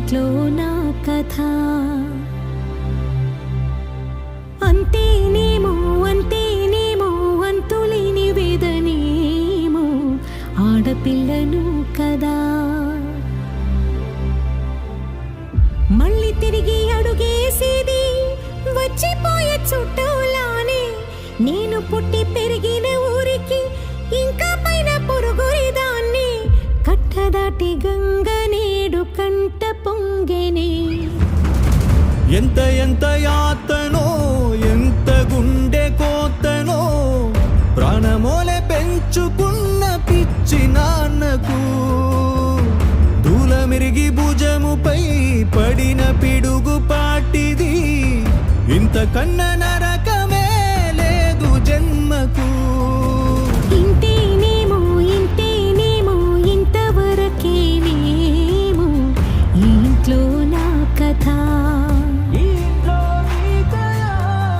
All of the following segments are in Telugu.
ఇంట్లో నా కథ అంతేనేమో అంతేనేమో అంతులేని వేదనేమో ఆడపిల్లను కదా మళ్ళీ తిరిగి అడుగేసేది వచ్చిపోయే చుట్టూలానే నేను పుట్టి పెరిగిన ఊరికి ఇంకా పైన పొరుగురిదాన్ని కట్టదాటి గంగ నేడు కంట పొంగెనే ఎంత ఎంత యాతనో ఎంత గుండె కోతనో ప్రాణమోలే పెంచుకున్న పిచ్చి నాన్నకు దూలమిరిగి భుజముపై పడిన పిడుగు పాటిది ఇంతకన్న నరకమే లేదు జన్మకు ఇంతేనేమో ఇంతేనేమో ఇంతవరకేనేమో ఈ ఇంట్లో నా కథ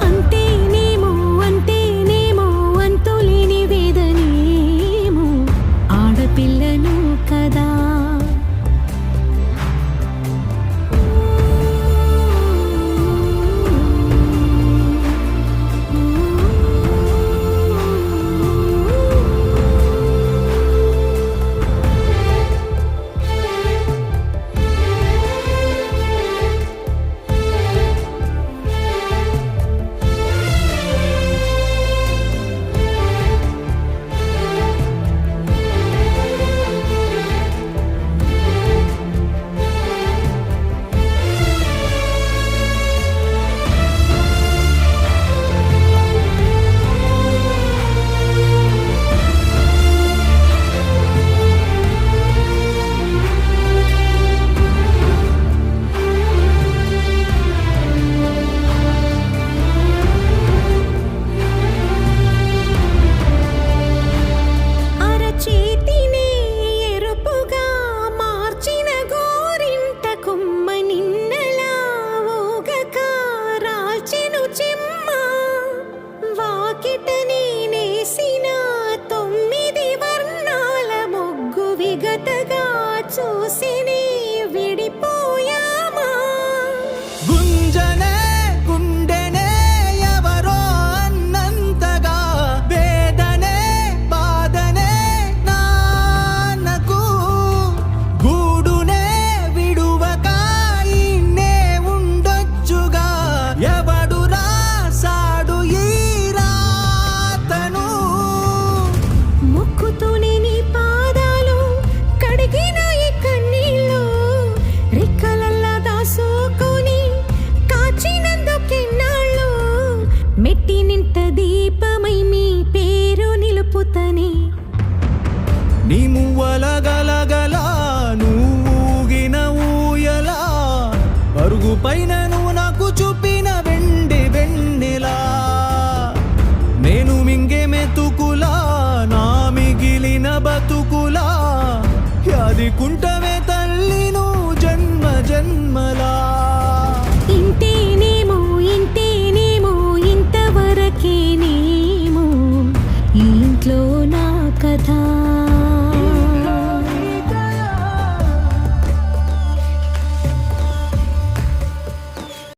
అంతేనేమో అంతేనేమో అంతులేని వేదనేమో ఆడపిల్లను కదా చూసిని విడిపోయామా గుంజనే గుండెనే ఎవరో అన్నంతగా వేదనే బాధనే నాన్నకు గూడునే విడువక ఇన్నే ఉండొచ్చుగా ఎవడు రాసాడు ఈ రాతను మొక్కుతూనే నీ పాదాలు కడిగిన మెట్టి నింట దీపమై మీ పేరు నిలుపుతని నీ మువ్వల గలగల నువ్వుగిన ఊయలా అరుగు పైన నువ్వు నాకు చూపిన వెండి వెన్నెలా నేను మింగే మెతుకులా నా మిగిలిన బతుకులా యాదికుంటవే తల్లి నువ్వు జన్మ జన్మలా ఇంతేనేమో ఇంతేనేమో ఇంతవరకేనేమో ఈ ఇంట్లో నా కథ